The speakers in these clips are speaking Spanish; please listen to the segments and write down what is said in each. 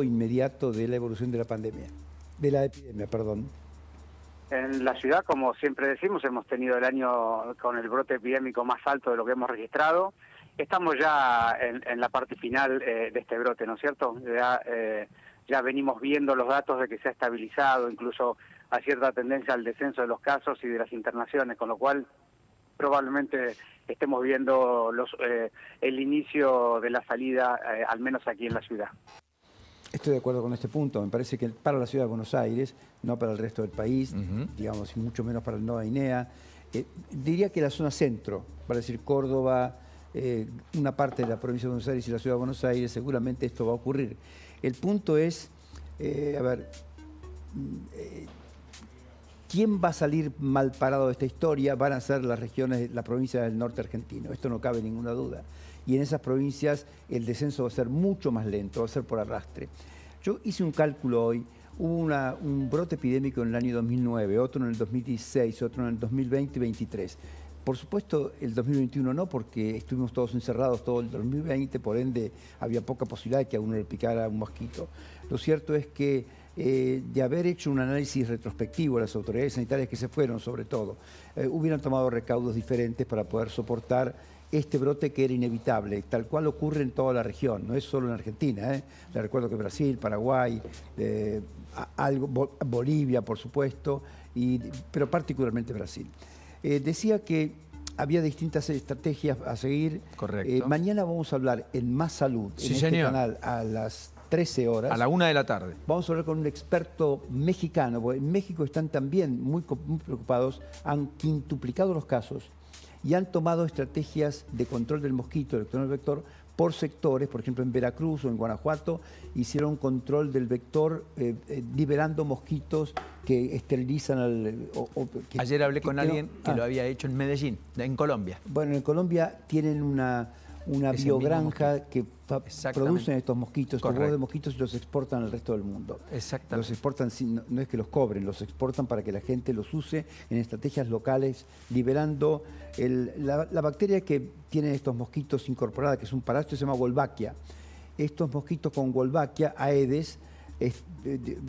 inmediato de la evolución de la pandemia, de la epidemia, perdón. En la ciudad, como siempre decimos, hemos tenido el año con el brote epidémico más alto de lo que hemos registrado. Estamos ya en la parte final de este brote, ¿no es cierto? Ya venimos viendo los datos de que se ha estabilizado, incluso hay cierta tendencia al descenso de los casos y de las internaciones, con lo cual probablemente estemos viendo el inicio de la salida, al menos aquí en la ciudad. Estoy de acuerdo con este punto. Me parece que para la ciudad de Buenos Aires, no para el resto del país, digamos, y mucho menos para el Nueva Guinea, diría que la zona centro, para decir Córdoba, una parte de la provincia de Buenos Aires y la ciudad de Buenos Aires, seguramente esto va a ocurrir. El punto es, ¿quién va a salir mal parado de esta historia? Van a ser las regiones, la provincia del norte argentino, esto no cabe ninguna duda. Y en esas provincias el descenso va a ser mucho más lento, va a ser por arrastre. Yo hice un cálculo hoy, hubo un brote epidémico en el año 2009, otro en el 2016, otro en el 2020 y 2023. Por supuesto, el 2021 no, porque estuvimos todos encerrados todo el 2020, por ende había poca posibilidad de que a uno le picara un mosquito. Lo cierto es que de haber hecho un análisis retrospectivo, las autoridades sanitarias que se fueron sobre todo, hubieran tomado recaudos diferentes para poder soportar este brote que era inevitable, tal cual ocurre en toda la región, no es solo en Argentina. Les recuerdo que Brasil, Paraguay, Bolivia, por supuesto, pero particularmente Brasil. Decía que había distintas estrategias a seguir. Correcto. Mañana vamos a hablar en Más Salud, sí, en señor, este canal, a las 13 horas. A la 1 de la tarde. Vamos a hablar con un experto mexicano, porque en México están también muy preocupados, han quintuplicado los casos y han tomado estrategias de control del mosquito, del vector, por sectores. Por ejemplo, en Veracruz o en Guanajuato hicieron control del vector liberando mosquitos que esterilizan Ayer hablé con alguien que lo había hecho en Medellín, en Colombia. Bueno, en Colombia tienen una biogranja que producen estos mosquitos, estos huevos de mosquitos, y los exportan al resto del mundo. Exactamente. Los exportan, no es que los cobren, los exportan para que la gente los use en estrategias locales, liberando la bacteria que tienen estos mosquitos incorporada, que es un parásito, se llama Wolbachia. Estos mosquitos con Wolbachia, Aedes,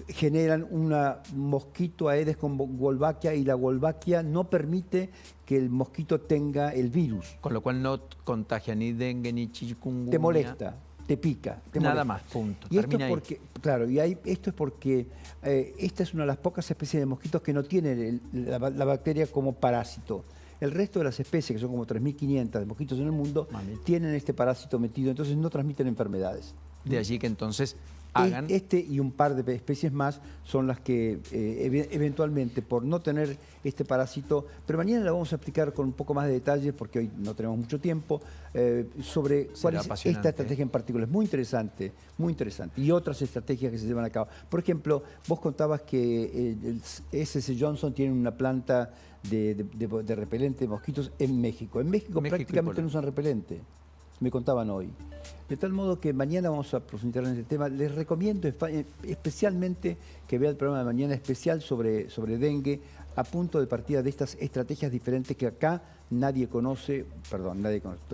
generan un mosquito Aedes con Wolbachia, y la Wolbachia no permite que el mosquito tenga el virus. Con lo cual no contagia ni dengue ni chikungunya. Te molesta, te pica. Nada más, punto. Y esto es porque, claro, esto es porque esta es una de las pocas especies de mosquitos que no tiene la bacteria como parásito. El resto de las especies, que son como 3.500 de mosquitos en el mundo, tienen este parásito metido, entonces no transmiten enfermedades. De allí que entonces hagan... Este y un par de especies más son las que eventualmente, por no tener este parásito, pero mañana la vamos a explicar con un poco más de detalles, porque hoy no tenemos mucho tiempo, sobre cuál es esta estrategia en particular. Es muy interesante, muy interesante. Y otras estrategias que se llevan a cabo. Por ejemplo, vos contabas que S.C. Johnson tiene una planta de repelente de mosquitos en México. En México prácticamente no usan repelente. Me contaban hoy. De tal modo que mañana vamos a profundizar en este tema. Les recomiendo especialmente que vea el programa de mañana especial sobre dengue, a punto de partida de estas estrategias diferentes que acá nadie conoce,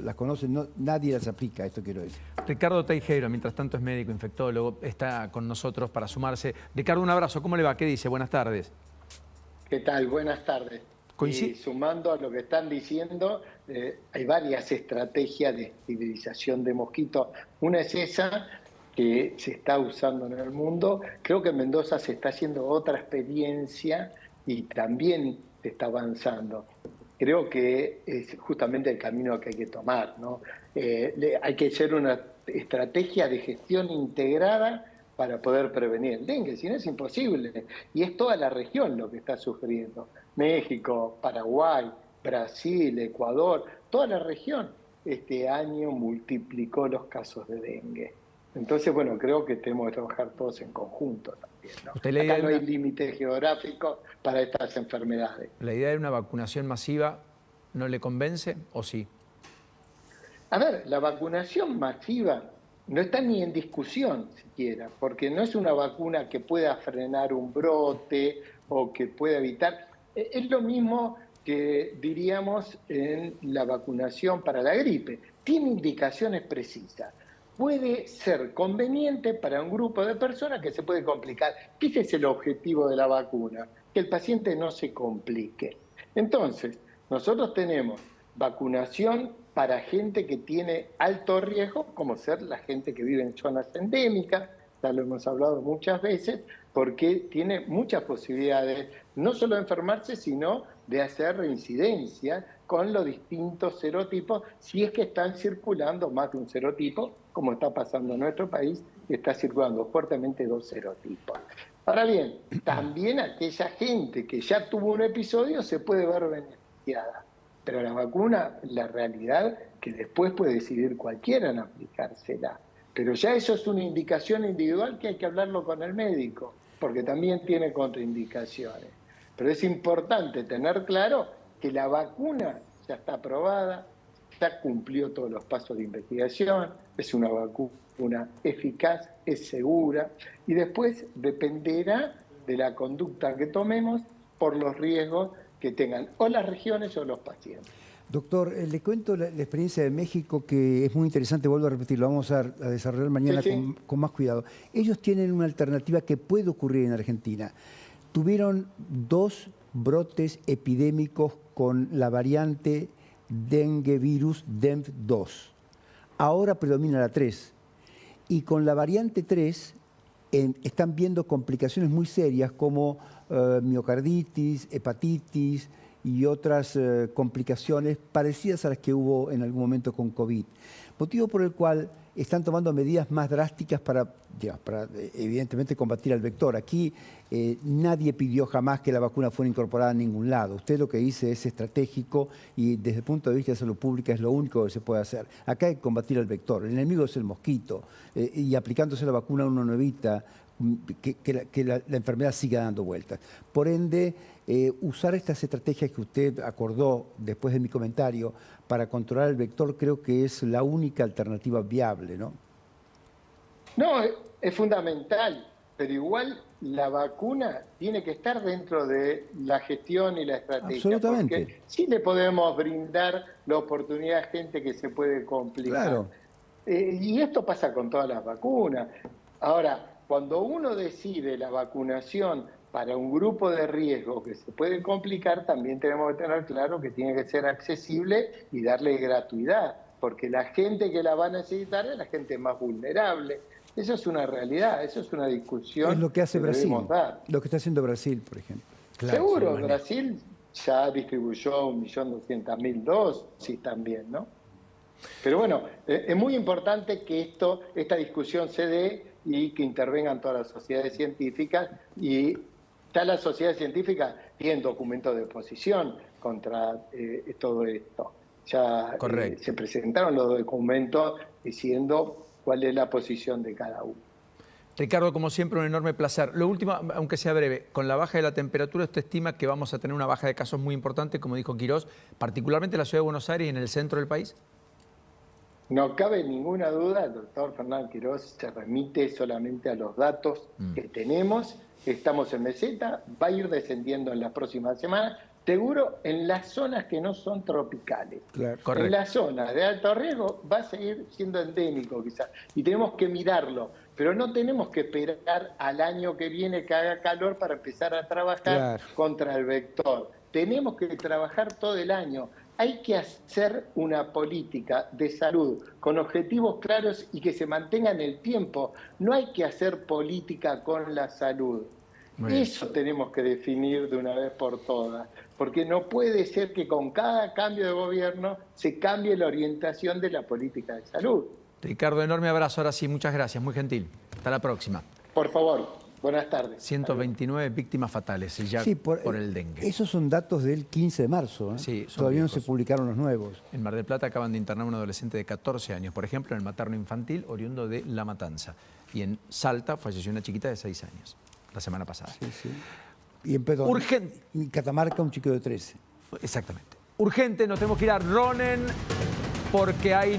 las conoce, nadie las aplica, esto quiero decir. Ricardo Teijeiro, mientras tanto es médico infectólogo, está con nosotros para sumarse. Ricardo, un abrazo, ¿cómo le va? ¿Qué dice? Buenas tardes. ¿Qué tal? Buenas tardes. Y sumando a lo que están diciendo, hay varias estrategias de esterilización de mosquitos. Una es esa que se está usando en el mundo. Creo que en Mendoza se está haciendo otra experiencia y también se está avanzando. Creo que es justamente el camino que hay que tomar, ¿no? Hay que hacer una estrategia de gestión integrada para poder prevenir el dengue, si no es imposible. Y es toda la región lo que está sufriendo. México, Paraguay, Brasil, Ecuador, toda la región este año multiplicó los casos de dengue. Entonces, bueno, creo que tenemos que trabajar todos en conjunto también, ¿no? Acá no hay límite geográfico para estas enfermedades. ¿La idea de una vacunación masiva no le convence o sí? A ver, la vacunación masiva no está ni en discusión siquiera, porque no es una vacuna que pueda frenar un brote o que pueda evitar. Es lo mismo que diríamos en la vacunación para la gripe. Tiene indicaciones precisas. puede ser conveniente para un grupo de personas que se puede complicar. Ese es el objetivo de la vacuna, que el paciente no se complique. Entonces, nosotros tenemos vacunación para gente que tiene alto riesgo, como ser la gente que vive en zonas endémicas, ya lo hemos hablado muchas veces, porque tiene muchas posibilidades, no solo de enfermarse, sino de hacer reincidencia con los distintos serotipos, si es que están circulando más de un serotipo, como está pasando en nuestro país, que está circulando fuertemente 2 serotipos. Ahora bien, también aquella gente que ya tuvo un episodio se puede ver beneficiada, pero la vacuna, la realidad, que después puede decidir cualquiera en aplicársela. Pero ya eso es una indicación individual que hay que hablarlo con el médico, porque también tiene contraindicaciones. Pero es importante tener claro que la vacuna ya está aprobada, ya cumplió todos los pasos de investigación, es una vacuna eficaz, es segura, y después dependerá de la conducta que tomemos por los riesgos que tengan o las regiones o los pacientes. Doctor, le cuento la experiencia de México, que es muy interesante, vuelvo a repetir, lo vamos a desarrollar mañana sí. Con más cuidado. Ellos tienen una alternativa que puede ocurrir en Argentina. Tuvieron 2 brotes epidémicos con la variante dengue virus DENV2. Ahora predomina la 3. Y con la variante 3 están viendo complicaciones muy serias como miocarditis, hepatitis y otras complicaciones parecidas a las que hubo en algún momento con COVID. Motivo por el cual están tomando medidas más drásticas para evidentemente combatir al vector. Aquí nadie pidió jamás que la vacuna fuera incorporada a ningún lado. Usted lo que dice es estratégico y desde el punto de vista de salud pública es lo único que se puede hacer. Acá hay que combatir al vector. El enemigo es el mosquito y aplicándose la vacuna uno no evita que la enfermedad siga dando vueltas. Por ende, usar estas estrategias que usted acordó después de mi comentario para controlar el vector creo que es la única alternativa viable, ¿no? No, es fundamental, pero igual la vacuna tiene que estar dentro de la gestión y la estrategia. Absolutamente. Porque sí le podemos brindar la oportunidad a gente que se puede complicar. Claro. Y esto pasa con todas las vacunas. Ahora, cuando uno decide la vacunación para un grupo de riesgo que se puede complicar, también tenemos que tener claro que tiene que ser accesible y darle gratuidad, porque la gente que la va a necesitar es la gente más vulnerable. Eso es una realidad, eso es una discusión. Es lo que hace Brasil, dar. Lo que está haciendo Brasil, por ejemplo. Claro, seguro, sí, Brasil ya distribuyó 1.200.000 dosis también, ¿no? Pero bueno, es muy importante que esta discusión se dé y que intervengan todas las sociedades científicas, y ya las sociedades científicas tienen documentos de posición contra todo esto. Ya se presentaron los documentos diciendo cuál es la posición de cada uno. Ricardo, como siempre, un enorme placer. Lo último, aunque sea breve, con la baja de la temperatura, usted estima que vamos a tener una baja de casos muy importante, como dijo Quirós, particularmente en la ciudad de Buenos Aires y en el centro del país. No cabe ninguna duda, el doctor Fernán Quirós se remite solamente a los datos que tenemos. Estamos en meseta, va a ir descendiendo en las próximas semanas, seguro en las zonas que no son tropicales. Claro, en las zonas de alto riesgo va a seguir siendo endémico quizás, y tenemos que mirarlo, pero no tenemos que esperar al año que viene que haga calor para empezar a trabajar contra el vector. Tenemos que trabajar todo el año. Hay que hacer una política de salud con objetivos claros y que se mantenga en el tiempo. No hay que hacer política con la salud. Eso tenemos que definir de una vez por todas, porque no puede ser que con cada cambio de gobierno se cambie la orientación de la política de salud. Ricardo, enorme abrazo. Ahora sí, muchas gracias, muy gentil. Hasta la próxima. Por favor. Buenas tardes. 129 víctimas fatales ya por el dengue. Esos son datos del 15 de marzo. Sí, todavía no se publicaron los nuevos. En Mar del Plata acaban de internar a un adolescente de 14 años, por ejemplo, en el materno infantil oriundo de La Matanza. Y en Salta falleció una chiquita de 6 años, la semana pasada. Sí, sí. Y en Catamarca un chico de 13. Exactamente. Urgente, nos tenemos que ir a Ronen porque hay